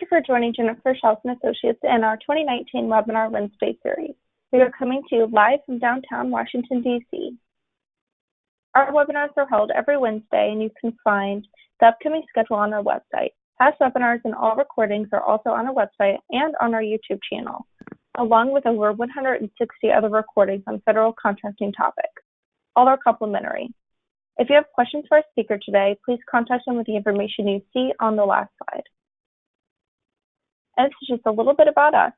for joining Jennifer Shelton Associates in our 2019 Webinar Wednesday series. We are coming to you live from downtown Washington, D.C. Our webinars are held every Wednesday, and you can find the upcoming schedule on our website. Past webinars and all recordings are also on our website and on our YouTube channel, along with over 160 other recordings on federal contracting topics. All are complimentary. If you have questions for our speaker today, please contact them with the information you see on the last slide. And this is just a little bit about us.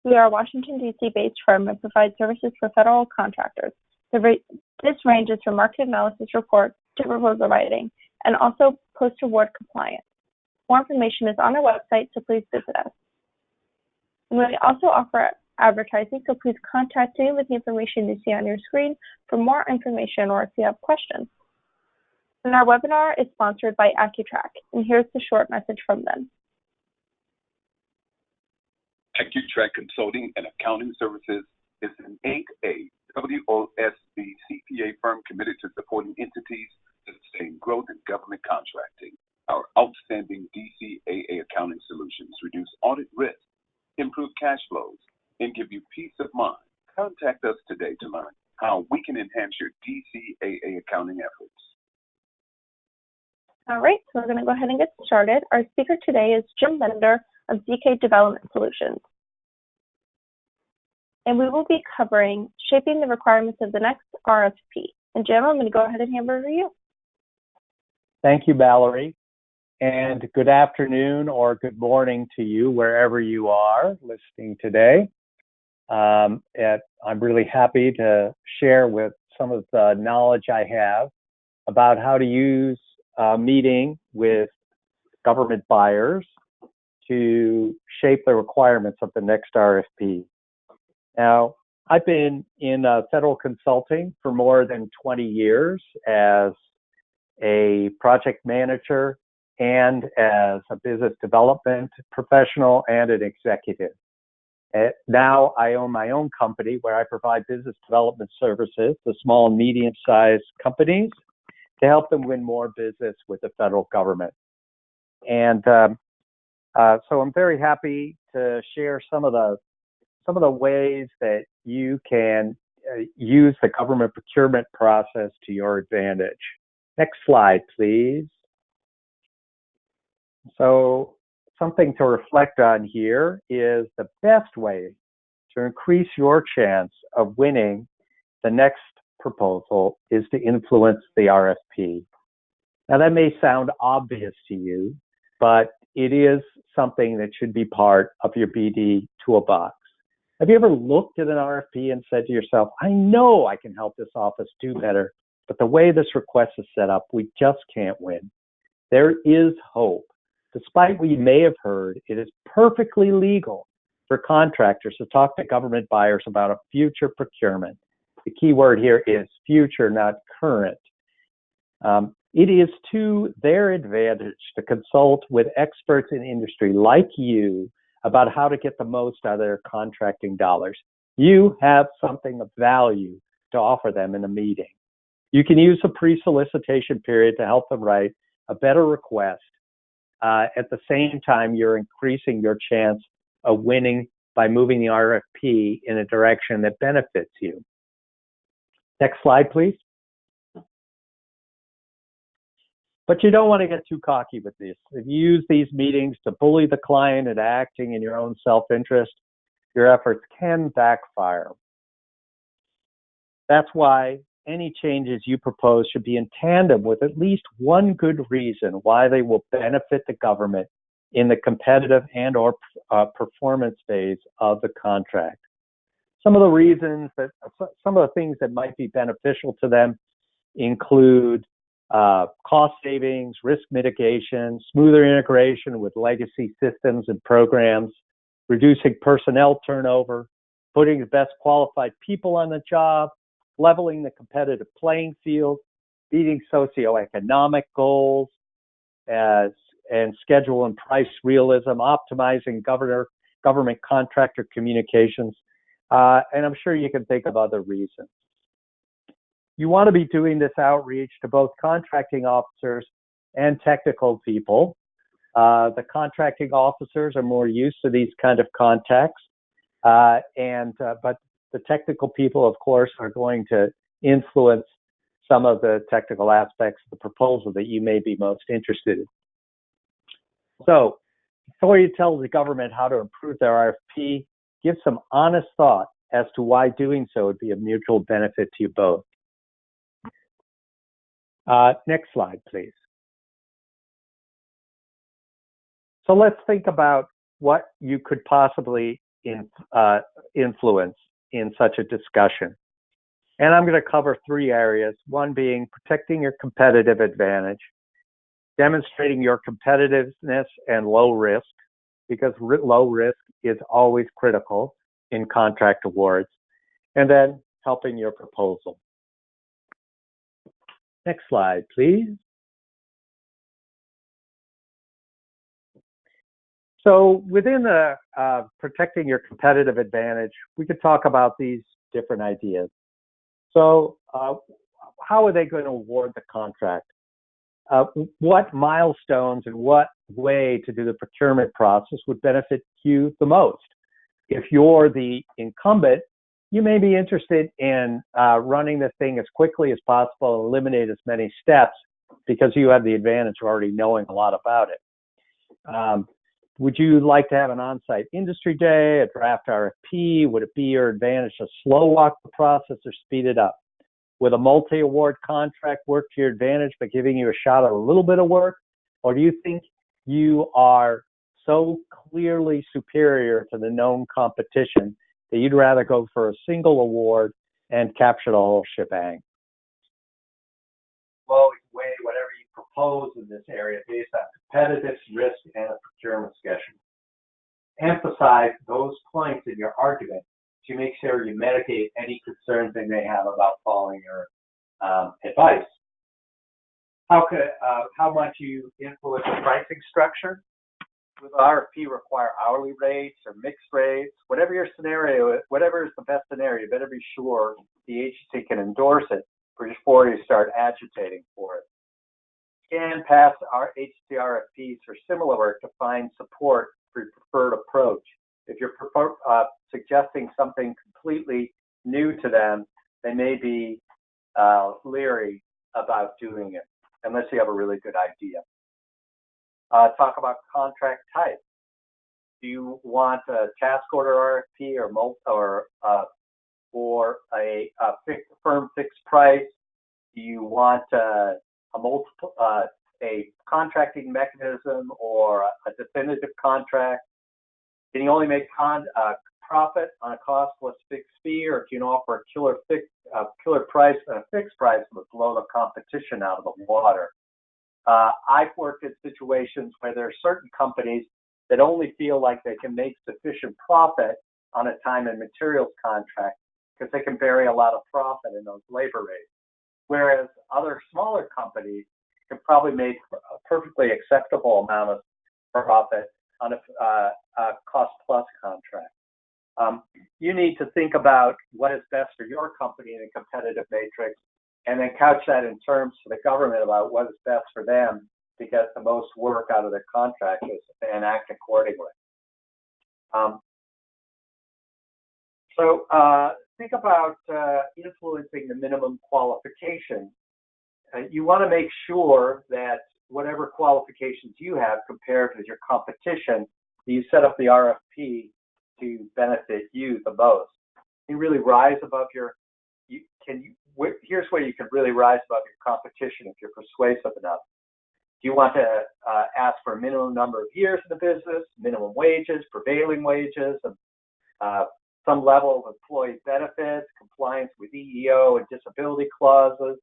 We are a Washington, D.C. based firm and provide services for federal contractors. This ranges from market analysis reports to proposal writing and also post-award compliance. More information is on our website, so please visit us. And we also offer advertising, so please contact me with the information you see on your screen for more information or if you have questions. And our webinar is sponsored by AccuTrack, and here's the short message from them. AccuTrack Consulting and Accounting Services is an 8A WOSB CPA firm committed to supporting entities to sustain growth in government contracting. Our outstanding DCAA accounting solutions reduce audit risk, improve cash flows, and give you peace of mind. Contact us today to learn how we can enhance your DCAA accounting efforts. All right, so we're going to go ahead and get started. Our speaker today is Jim Bender of ZK Development Solutions. And we will be covering shaping the requirements of the next RFP. And Jim, I'm going to go ahead and hand over to you. Thank you, Valerie. And good afternoon or good morning to you wherever you are listening today. I'm really happy to share with some of the knowledge I have about how to use a meeting with government buyers to shape the requirements of the next RFP. Now, I've been in federal consulting for more than 20 years as a project manager and as a business development professional and an executive. Now I own my own company where I provide business development services to small and medium-sized companies to help them win more business with the federal government. And so I'm very happy to share some of the ways that you can use the government procurement process to your advantage. Next slide, please. So something to reflect on here is the best way to increase your chance of winning the next proposal is to influence the RFP. Now that may sound obvious to you, but it is something that should be part of your BD toolbox. Have you ever looked at an RFP and said to yourself, I know I can help this office do better, but the way this request is set up, we just can't win. There is hope. Despite what you may have heard, it is perfectly legal for contractors to talk to government buyers about a future procurement. The key word here is future, not current. It is to their advantage to consult with experts in industry like you about how to get the most out of their contracting dollars. You have something of value to offer them in a meeting. You can use a pre-solicitation period to help them write a better request. At the same time, you're increasing your chance of winning by moving the RFP in a direction that benefits you. Next slide, please. But you don't want to get too cocky with this. If you use these meetings to bully the client and acting in your own self-interest, your efforts can backfire. That's why any changes you propose should be in tandem with at least one good reason why they will benefit the government in the competitive and or performance phase of the contract. Some of the things that might be beneficial to them include cost savings, risk mitigation, smoother integration with legacy systems and programs, reducing personnel turnover, putting the best qualified people on the job, leveling the competitive playing field, meeting socioeconomic goals, and schedule and price realism, optimizing government contractor communications, and I'm sure you can think of other reasons. You want to be doing this outreach to both contracting officers and technical people The contracting officers are more used to these kind of contacts, but the technical people, of course, are going to influence some of the technical aspects of the proposal that you may be most interested in. So before you tell the government how to improve their RFP, give some honest thought as to why doing so would be a mutual benefit to you both. Next slide, please. So let's think about what you could possibly influence in such a discussion. And I'm going to cover three areas, one being protecting your competitive advantage, demonstrating your competitiveness and low risk, because low risk is always critical in contract awards, and then helping your proposal. Next slide, please. So within the protecting your competitive advantage, we could talk about these different ideas. So how are they going to award the contract? What milestones and what way to do the procurement process would benefit you the most? If you're the incumbent, you may be interested in running the thing as quickly as possible and eliminate as many steps because you have the advantage of already knowing a lot about it. Would you like to have an on-site industry day, a draft RFP? Would it be your advantage to slow walk the process or speed it up? Would a multi-award contract work to your advantage by giving you a shot at a little bit of work? Or do you think you are so clearly superior to the known competition that you'd rather go for a single award and capture the whole shebang? We'll always weigh whatever you propose in this area based on competitiveness, risk, and a procurement schedule. Emphasize those points in your argument to make sure you mitigate any concerns they may have about following your advice. How much you influence the pricing structure? Will the RFP require hourly rates or mixed rates? Whatever your scenario, whatever is the best scenario, you better be sure the agency can endorse it before you start agitating for it. Can pass our agency RFPs for similar work to find support for your preferred approach. If you're suggesting something completely new to them, they may be leery about doing it unless you have a really good idea. Talk about contract type. Do you want a task order RFP or a firm fixed price? Do you want a contracting mechanism or a definitive contract? Can you only make profit on a cost plus fixed fee, or can you offer a killer price and a fixed price that would blow the competition out of the water? I've worked in situations where there are certain companies that only feel like they can make sufficient profit on a time and materials contract because they can vary a lot of profit in those labor rates. Whereas other smaller companies can probably make a perfectly acceptable amount of profit on a cost-plus contract. You need to think about what is best for your company in a competitive matrix, and then couch that in terms to the government about what is best for them to get the most work out of their contractors and act accordingly. Think about influencing the minimum qualifications. You want to make sure that whatever qualifications you have compared with your competition, you set up the RFP to benefit you the most. You really rise above here's where you can really rise above your competition if you're persuasive enough. Do you want to ask for a minimum number of years in the business, minimum wages, prevailing wages, some level of employee benefits, compliance with EEO and disability clauses,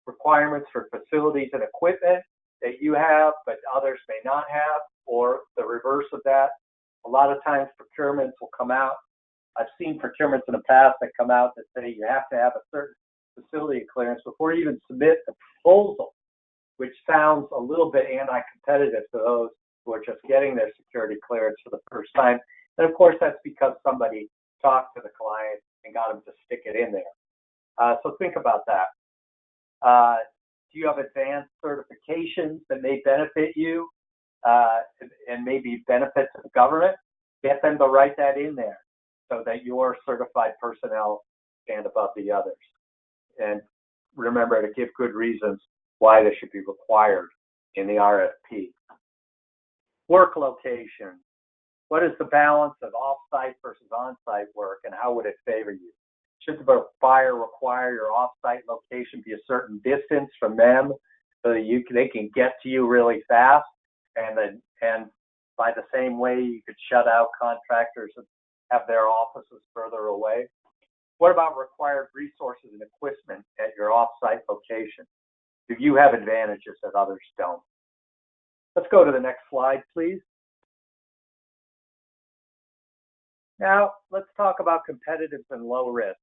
requirements for facilities and equipment that you have but others may not have, or the reverse of that? A lot of times procurements will come out. I've seen procurements in the past that come out that say you have to have a certain facility clearance before you even submit the proposal, which sounds a little bit anti-competitive to those who are just getting their security clearance for the first time. And of course, that's because somebody talked to the client and got them to stick it in there. So think about that. Do you have advanced certifications that may benefit you? and maybe benefits of the government, get them to write that in there so that your certified personnel stand above the others. And remember to give good reasons why they should be required in the RFP. Work location. What is the balance of off-site versus on-site work, and how would it favor you? Should the buyer require your off-site location be a certain distance from them so that they can get to you really fast? And by the same way, you could shut out contractors and have their offices further away. What about required resources and equipment at your off-site location? Do you have advantages that others don't? Let's go to the next slide, please. Now, let's talk about competitive and low risk.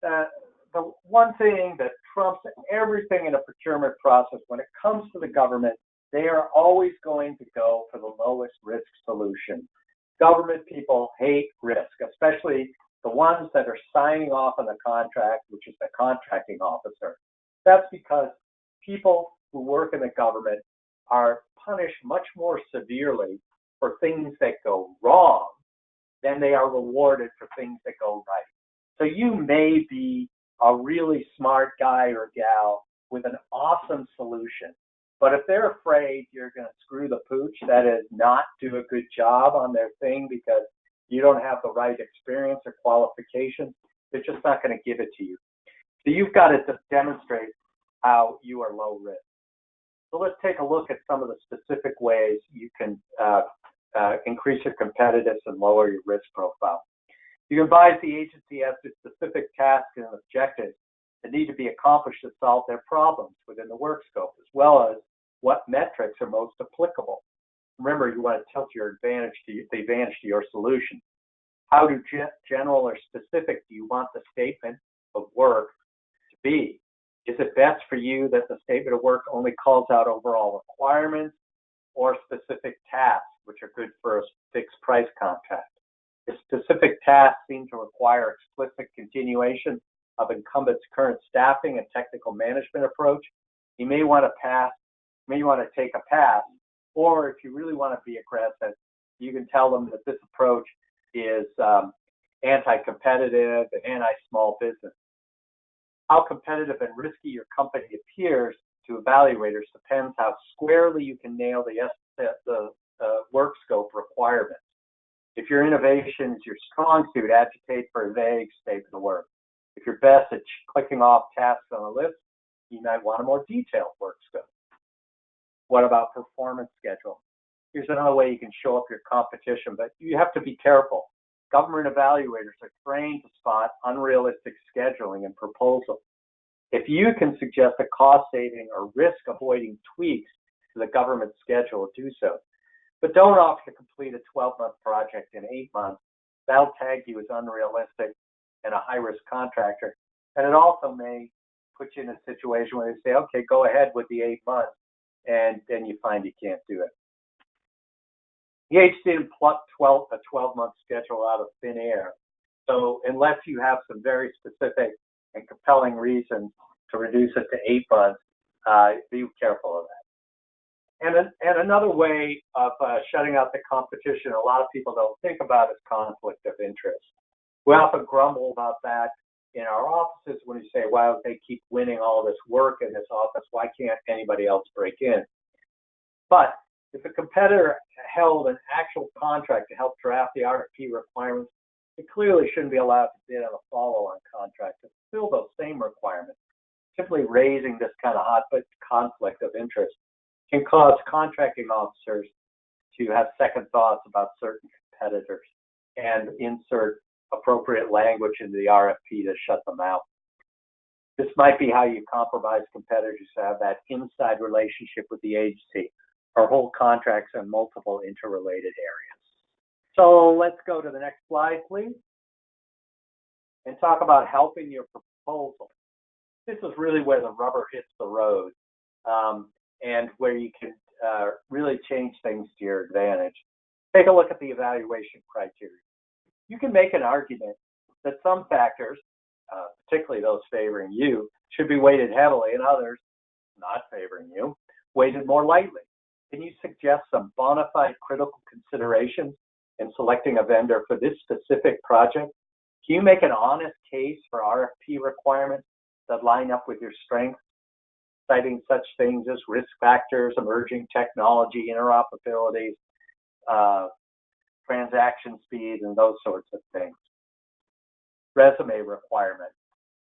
The one thing that trumps everything in a procurement process when it comes to the government, they are always going to go for the lowest risk solution. Government people hate risk, especially the ones that are signing off on the contract, which is the contracting officer. That's because people who work in the government are punished much more severely for things that go wrong than they are rewarded for things that go right. So you may be a really smart guy or gal with an awesome solution, but if they're afraid you're going to screw the pooch, that is, not do a good job on their thing because you don't have the right experience or qualifications, they're just not going to give it to you. So you've got to demonstrate how you are low risk. So let's take a look at some of the specific ways you can increase your competitiveness and lower your risk profile. You can advise the agency as to specific tasks and objectives that need to be accomplished to solve their problems within the work scope, as well as what metrics are most applicable. Remember, you want to tilt the advantage to your solution. How general or specific do you want the statement of work to be? Is it best for you that the statement of work only calls out overall requirements or specific tasks, which are good for a fixed price contract? If specific tasks seem to require explicit continuation of incumbents' current staffing and technical management approach, you may want to take a pass. Or if you really want to be aggressive, you can tell them that this approach is anti-competitive and anti-small business. How competitive and risky your company appears to evaluators depends how squarely you can nail the work scope requirements. If your innovation is your strong suit, agitate for a vague statement of work. If you're best at clicking off tasks on a list, you might want a more detailed work scope. What about performance schedule? Here's another way you can show up your competition, but you have to be careful. Government evaluators are trained to spot unrealistic scheduling and proposals. If you can suggest a cost-saving or risk-avoiding tweaks to the government schedule, do so. But don't offer to complete a 12-month project in 8 months. That'll tag you as unrealistic and a high-risk contractor. And it also may put you in a situation where they say, okay, go ahead with the 8 months, and then you find you can't do it. The agency didn't pluck a 12-month schedule out of thin air. So unless you have some very specific and compelling reasons to reduce it to 8 months, be careful of that. And another way of shutting out the competition a lot of people don't think about is conflict of interest. We often grumble about that in our offices when we say, wow, they keep winning all this work in this office, why can't anybody else break in? But if a competitor held an actual contract to help draft the RFP requirements, it clearly shouldn't be allowed to bid on a follow-on contract to fill those same requirements. Simply raising this kind of hot conflict of interest can cause contracting officers to have second thoughts about certain competitors and insert appropriate language into the RFP to shut them out. This might be how you compromise competitors to have that inside relationship with the agency or hold contracts in multiple interrelated areas. So let's go to the next slide, please, and talk about helping your proposal. This is really where the rubber hits the road. And where you can really change things to your advantage. Take a look at the evaluation criteria. You can make an argument that some factors, particularly those favoring you, should be weighted heavily and others not favoring you, weighted more lightly. Can you suggest some bona fide critical considerations in selecting a vendor for this specific project? Can you make an honest case for RFP requirements that line up with your strengths, citing such things as risk factors, emerging technology, interoperability, transaction speed, and those sorts of things? Resume requirements.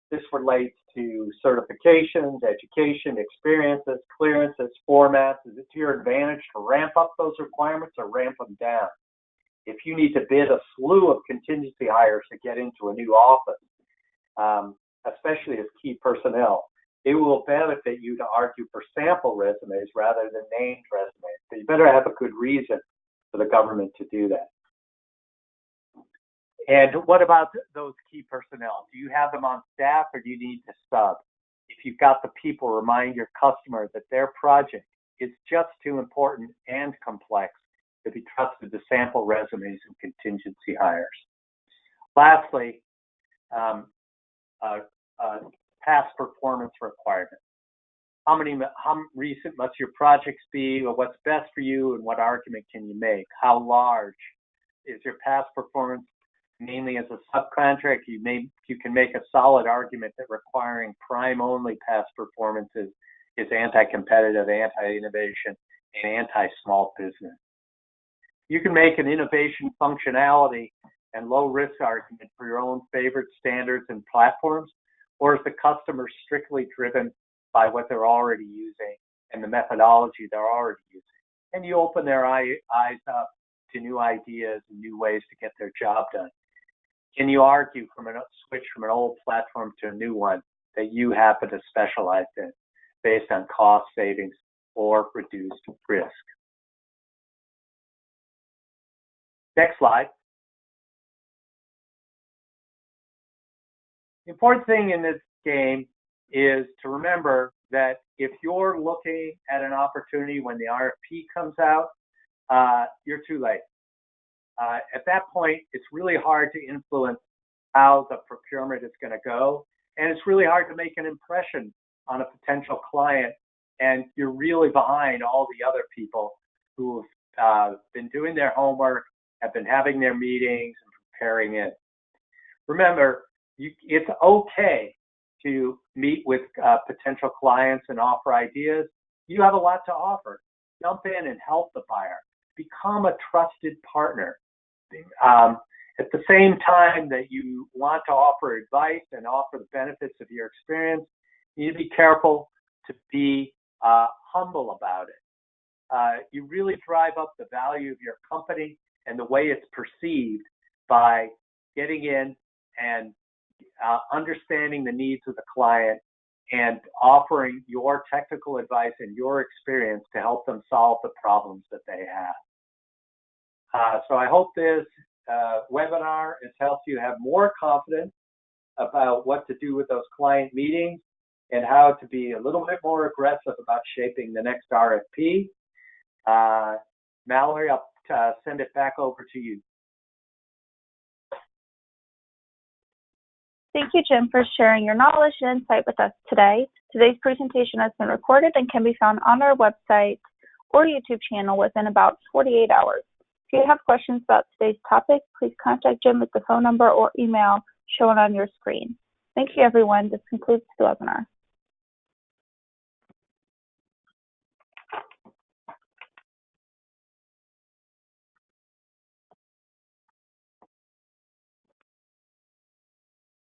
This relates to certifications, education, experiences, clearances, formats. Is it to your advantage to ramp up those requirements or ramp them down? If you need to bid a slew of contingency hires to get into a new office, especially as key personnel, it will benefit you to argue for sample resumes rather than named resumes. So you better have a good reason for the government to do that. And what about those key personnel? Do you have them on staff or do you need to sub? If you've got the people, remind your customer that their project is just too important and complex to be trusted to sample resumes and contingency hires. Lastly, past performance requirements. How recent must your projects be, or what's best for you, and what argument can you make? How large is your past performance? Mainly as a subcontract, you can make a solid argument that requiring prime-only past performances is anti-competitive, anti-innovation, and anti-small business. You can make an innovation, functionality, and low-risk argument for your own favorite standards and platforms, or is the customer strictly driven by what they're already using and the methodology they're already using? And you open their eyes up to new ideas and new ways to get their job done. Can you argue from a switch from an old platform to a new one that you happen to specialize in based on cost savings or reduced risk? Next slide. The important thing in this game is to remember that if you're looking at an opportunity when the RFP comes out, you're too late. At that point, it's really hard to influence how the procurement is going to go, and it's really hard to make an impression on a potential client, and you're really behind all the other people who have been doing their homework, have been having their meetings and preparing it. Remember, it's okay to meet with potential clients and offer ideas. You have a lot to offer. Jump in and help the buyer. Become a trusted partner. At the same time that you want to offer advice and offer the benefits of your experience, you need to be careful to be humble about it. You really drive up the value of your company and the way it's perceived by getting in and understanding the needs of the client and offering your technical advice and your experience to help them solve the problems that they have. So I hope this webinar has helped you have more confidence about what to do with those client meetings and how to be a little bit more aggressive about shaping the next RFP. Mallory, I'll send it back over to you. Thank you, Jim, for sharing your knowledge and insight with us today. Today's presentation has been recorded and can be found on our website or YouTube channel within about 48 hours. If you have questions about today's topic, please contact Jim at the phone number or email shown on your screen. Thank you, everyone. This concludes the webinar.